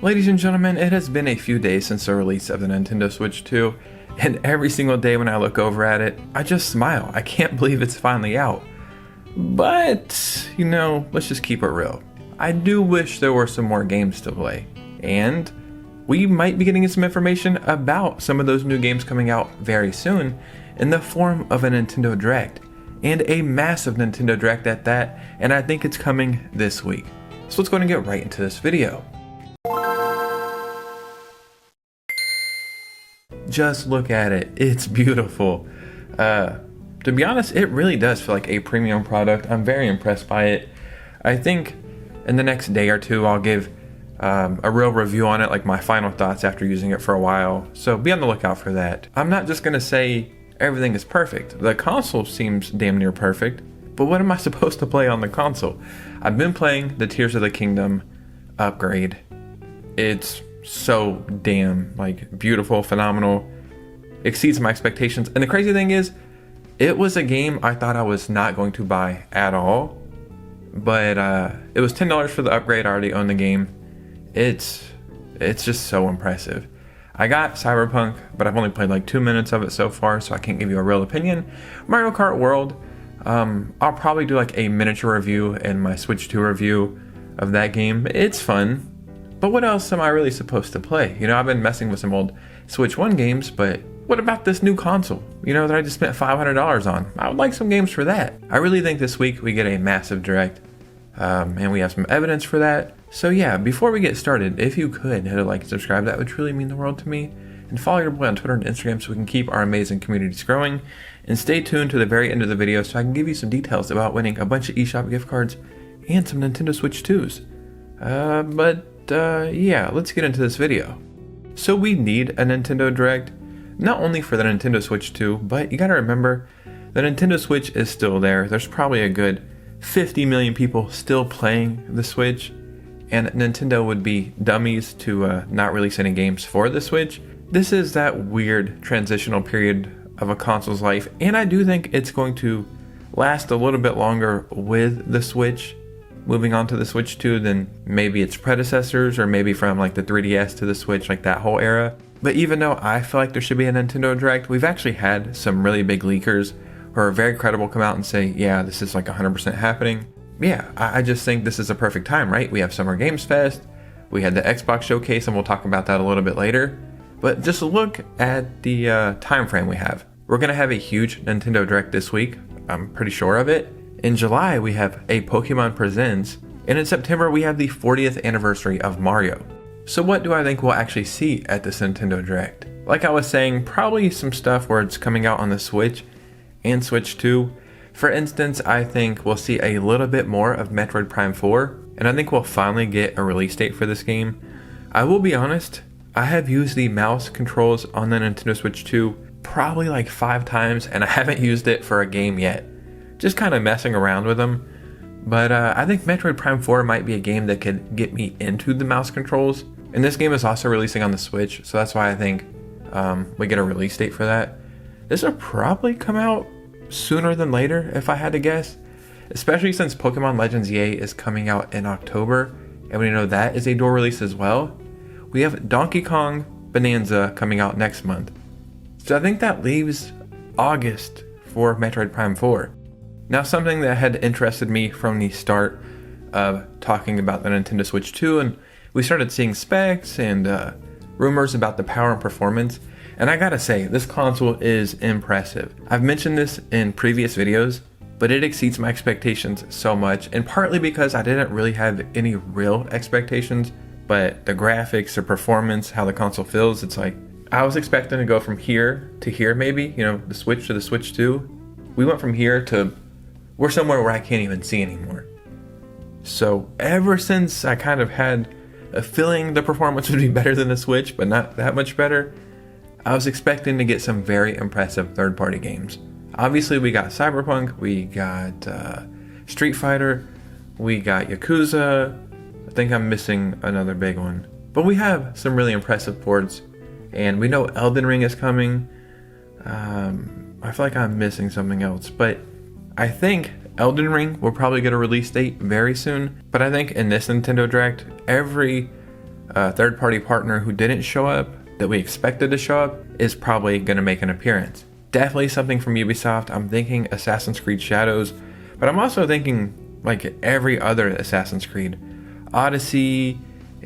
Ladies and gentlemen, it has been a few days since the release of the Nintendo Switch 2, and every single day when I look over at it, I just smile. I can't believe it's finally out. But, let's just keep it real. I do wish there were some more games to play, and we might be getting some information about some of those new games coming out very soon in the form of a Nintendo Direct, and a massive Nintendo Direct at that, and I think it's coming this week. So let's go ahead and get right into this video. Just look at it, it's beautiful. To be honest, it really does feel like a premium product. I'm very impressed by it. I think in the next day or two I'll give a real review on it, like my final thoughts after using it for a while, so be on the lookout for that. I'm not just gonna say everything is perfect. The console seems damn near perfect, but what am I supposed to play on the console? I've been playing the Tears of the Kingdom upgrade. It's so damn beautiful, phenomenal, exceeds my expectations. And the crazy thing is, it was a game I thought I was not going to buy at all, but it was $10 for the upgrade. I already own the game. It's just so impressive. I got Cyberpunk, but I've only played 2 minutes of it so far, so I can't give you a real opinion. Mario Kart World, I'll probably do a miniature review and my Switch 2 review of that game. It's fun. But what else am I really supposed to play? I've been messing with some old Switch 1 games, but what about this new console, that I just spent $500 on? I would like some games for that. I really think this week we get a massive Direct, and we have some evidence for that. So yeah, before we get started, if you could hit a like and subscribe, that would truly mean the world to me. And follow your boy on Twitter and Instagram so we can keep our amazing communities growing. And stay tuned to the very end of the video so I can give you some details about winning a bunch of eShop gift cards and some Nintendo Switch 2s. Yeah, let's get into this video. So we need a Nintendo Direct, not only for the Nintendo Switch 2, but you gotta remember, the Nintendo Switch is still there. There's probably a good 50 million people still playing the Switch, and Nintendo would be dummies to not release any games for the Switch. This is that weird transitional period of a console's life, and I do think it's going to last a little bit longer with the Switch moving on to the Switch 2 than maybe its predecessors, or maybe from the 3DS to the Switch, that whole era. But even though I feel like there should be a Nintendo Direct, we've actually had some really big leakers who are very credible come out and say, yeah, this is 100% happening. Yeah, I just think this is a perfect time, right? We have Summer Games Fest, we had the Xbox Showcase, and we'll talk about that a little bit later. But just look at the time frame we have. We're gonna have a huge Nintendo Direct this week, I'm pretty sure of it. In July, we have a Pokemon Presents, and in September, we have the 40th anniversary of Mario. So what do I think we'll actually see at this Nintendo Direct? Like I was saying, probably some stuff where it's coming out on the Switch and Switch 2. For instance, I think we'll see a little bit more of Metroid Prime 4, and I think we'll finally get a release date for this game. I will be honest, I have used the mouse controls on the Nintendo Switch 2 probably 5 times, and I haven't used it for a game yet. Just kind of messing around with them. But I think Metroid Prime 4 might be a game that could get me into the mouse controls. And this game is also releasing on the Switch, so that's why I think we get a release date for that. This will probably come out sooner than later, if I had to guess. Especially since Pokemon Legends EA is coming out in October, and we know that is a dual release as well. We have Donkey Kong Bonanza coming out next month. So I think that leaves August for Metroid Prime 4. Now, something that had interested me from the start of talking about the Nintendo Switch 2, and we started seeing specs and rumors about the power and performance, and I gotta say, this console is impressive. I've mentioned this in previous videos, but it exceeds my expectations so much, and partly because I didn't really have any real expectations, but the graphics, the performance, how the console feels, it's I was expecting to go from here to here maybe, the Switch to the Switch 2. We went from here to we're somewhere where I can't even see anymore. So ever since I kind of had a feeling the performance would be better than the Switch, but not that much better, I was expecting to get some very impressive third-party games. Obviously, we got Cyberpunk, we got Street Fighter, we got Yakuza. I think I'm missing another big one. But we have some really impressive ports, and we know Elden Ring is coming. I feel like I'm missing something else, but I think Elden Ring will probably get a release date very soon, but I think in this Nintendo Direct, every a third-party partner who didn't show up, that we expected to show up, is probably going to make an appearance. Definitely something from Ubisoft. I'm thinking Assassin's Creed Shadows, but I'm also thinking like every other Assassin's Creed. Odyssey,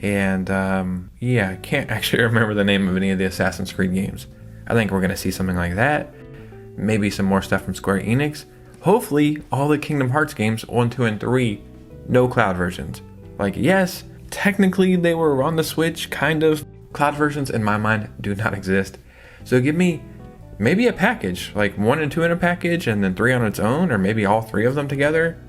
and I can't actually remember the name of any of the Assassin's Creed games. I think we're going to see something like that. Maybe some more stuff from Square Enix. Hopefully, all the Kingdom Hearts games 1, 2, and 3, no cloud versions. Like, yes, technically they were on the Switch, kind of. Cloud versions, in my mind, do not exist. So give me maybe a package, like 1 and 2 in a package, and then 3 on its own, or maybe all 3 of them together.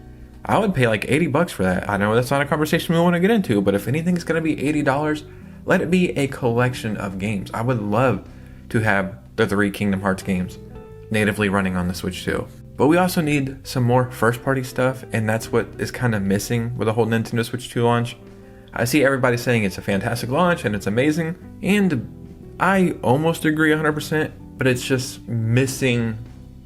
I would pay like $80 for that. I know that's not a conversation we want to get into, but if anything's going to be $80, let it be a collection of games. I would love to have the 3 Kingdom Hearts games natively running on the Switch too. But we also need some more first-party stuff, and that's what is kind of missing with the whole Nintendo Switch 2 launch. I see everybody saying it's a fantastic launch and it's amazing, and I almost agree 100%, but it's just missing,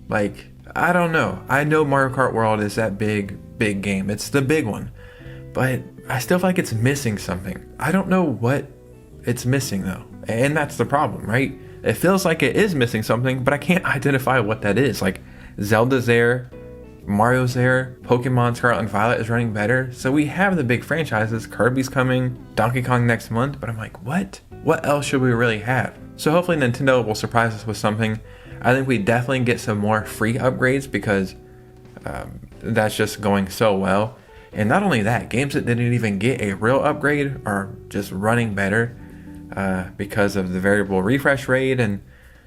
like, I don't know. I know Mario Kart World is that big game. It's the big one, but I still feel like it's missing something. I don't know what it's missing though, and that's the problem, right? It feels like it is missing something, but I can't identify what that is. Like, Zelda's there, Mario's there, Pokemon Scarlet and Violet is running better. So we have the big franchises. Kirby's coming, Donkey Kong next month, but I'm like, what? What else should we really have? So hopefully Nintendo will surprise us with something. I think we definitely get some more free upgrades because that's just going so well. And not only that, games that didn't even get a real upgrade are just running better because of the variable refresh rate and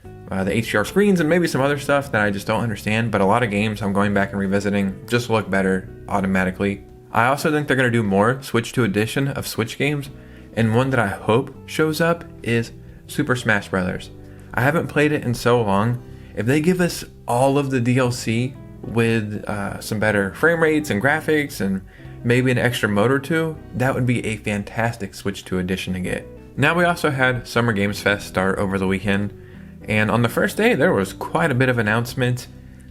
the HDR screens and maybe some other stuff that I just don't understand. But a lot of games I'm going back and revisiting just look better automatically. I also think they're going to do more Switch 2 edition of Switch games, and one that I hope shows up is Super Smash Bros. I haven't played it in so long. If they give us all of the DLC with some better frame rates and graphics and maybe an extra mode or two, that would be a fantastic Switch 2 edition to get. Now, we also had Summer Games Fest start over the weekend, and on the first day there was quite a bit of announcements.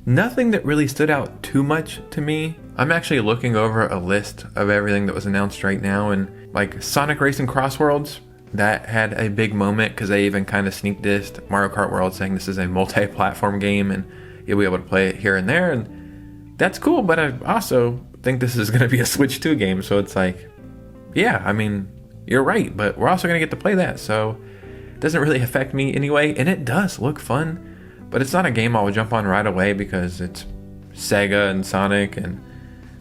Nothing that really stood out too much to me. I'm actually looking over a list of everything that was announced right now, and like Sonic Racing Crossworlds, that had a big moment because they even kind of sneak dissed Mario Kart World, saying this is a multi-platform game and you'll be able to play it here and there, and that's cool. But I also think this is going to be a Switch 2 game, so it's like, yeah, I mean, you're right, but we're also going to get to play that, so it doesn't really affect me anyway. And it does look fun, but it's not a game I would jump on right away because it's Sega and Sonic, and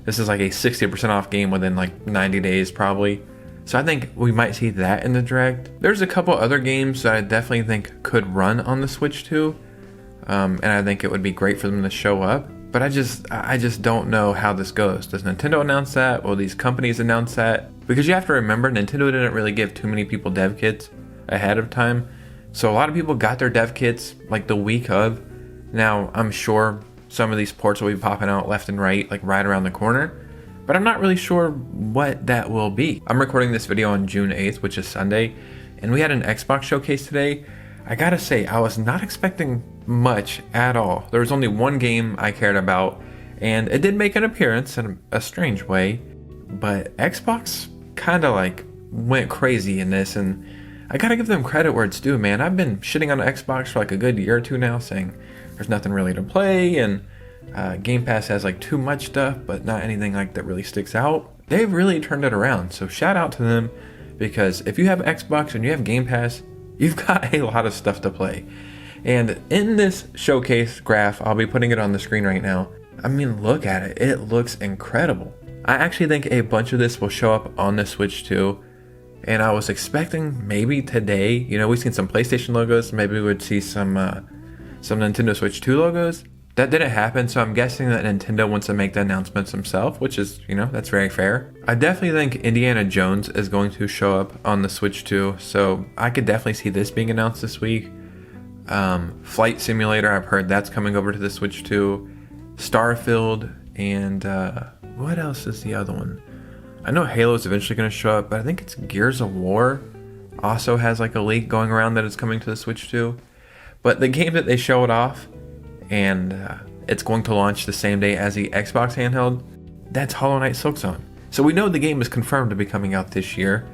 this is like a 60% off game within like 90 days probably. So I think we might see that in the Direct. There's a couple other games that I definitely think could run on the Switch 2, and I think it would be great for them to show up. But I just don't know how this goes. Does Nintendo announce that? Will these companies announce that? Because you have to remember, Nintendo didn't really give too many people dev kits ahead of time. So a lot of people got their dev kits like the week of. Now, I'm sure some of these ports will be popping out left and right, like right around the corner, but I'm not really sure what that will be. I'm recording this video on June 8th, which is Sunday, and we had an Xbox showcase today. I gotta say, I was not expecting much at all. There was only one game I cared about, and it did make an appearance in a strange way, but Xbox kind of like went crazy in this, and I gotta give them credit where it's due, man. I've been shitting on Xbox for like a good year or two now, saying there's nothing really to play, and Game Pass has like too much stuff, but not anything like that really sticks out. They've really turned it around, so shout out to them, because if you have Xbox and you have Game Pass, you've got a lot of stuff to play. And in this showcase graph, I'll be putting it on the screen right now. I mean, look at it. It looks incredible. I actually think a bunch of this will show up on the Switch too. And I was expecting maybe today, you know, we've seen some PlayStation logos. Maybe we would see some Nintendo Switch 2 logos. That didn't happen, so I'm guessing that Nintendo wants to make the announcements themselves, which is, you know, that's very fair. I definitely think Indiana Jones is going to show up on the Switch too, so I could definitely see this being announced this week. Flight Simulator, I've heard that's coming over to the Switch too. Starfield, and what else is the other one? I know Halo's eventually going to show up, but I think it's Gears of War also has like a leak going around that it's coming to the Switch too. But the game that they showed off, and it's going to launch the same day as the Xbox handheld, that's Hollow Knight Silksong. So we know the game is confirmed to be coming out this year.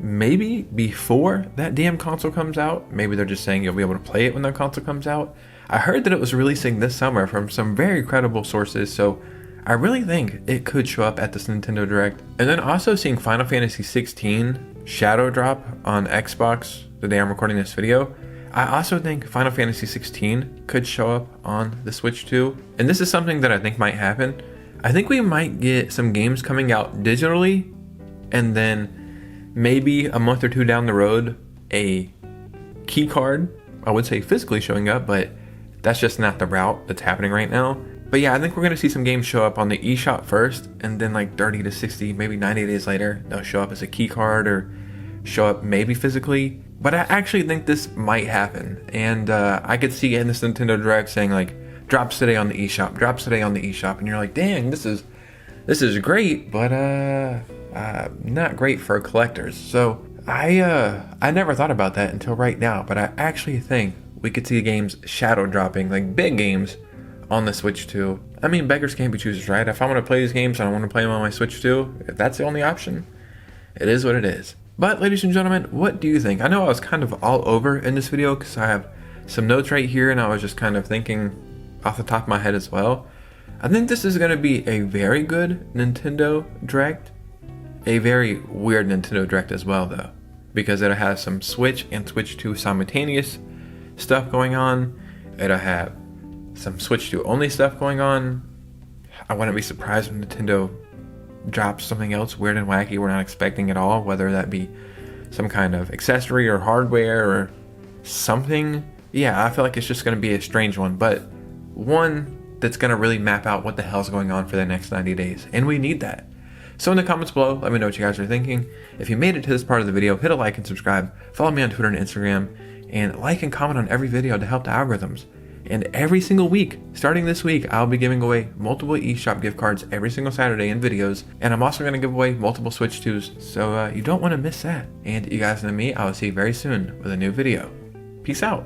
maybe before that damn console comes out. Maybe they're just saying you'll be able to play it when that console comes out. I heard that it was releasing this summer from some very credible sources, so I really think it could show up at this Nintendo Direct. And then also seeing Final Fantasy 16 Shadow drop on Xbox the day I'm recording this video. I also think Final Fantasy 16 could show up on the Switch too. And this is something that I think might happen. I think we might get some games coming out digitally, and then maybe a month or two down the road, a key card, I would say physically showing up, but that's just not the route that's happening right now. But yeah, I think we're going to see some games show up on the eShop first, and then like 30 to 60, maybe 90 days later, they'll show up as a key card or show up maybe physically. But I actually think this might happen, and I could see in this Nintendo Direct saying like, drops today on the eShop, drops today on the eShop, and you're like, dang, this is great, but not great for collectors. So I never thought about that until right now, but I actually think we could see games shadow dropping, like big games, on the Switch too. I mean, beggars can't be choosers, right? If I want to play these games and I want to play them on my Switch too, if that's the only option, it is what it is. But ladies and gentlemen, what do you think? I know I was kind of all over in this video because I have some notes right here and I was just kind of thinking off the top of my head as well. I think this is going to be a very good Nintendo Direct. A very weird Nintendo Direct as well though, because it'll have some Switch and Switch 2 simultaneous stuff going on. It'll have some Switch 2 only stuff going on. I wouldn't be surprised when Nintendo drops something else weird and wacky we're not expecting at all, whether that be some kind of accessory or hardware or something. Yeah, I feel like it's just going to be a strange one, but one that's going to really map out what the hell's going on for the next 90 days, and we need that. So in the comments below, let me know what you guys are thinking. If you made it to this part of the video, hit a like and subscribe. Follow me on Twitter and Instagram, and like and comment on every video to help the algorithms. And every single week, starting this week, I'll be giving away multiple eShop gift cards every single Saturday in videos. And I'm also going to give away multiple Switch 2s, so you don't want to miss that. And you guys know me, I will see you very soon with a new video. Peace out.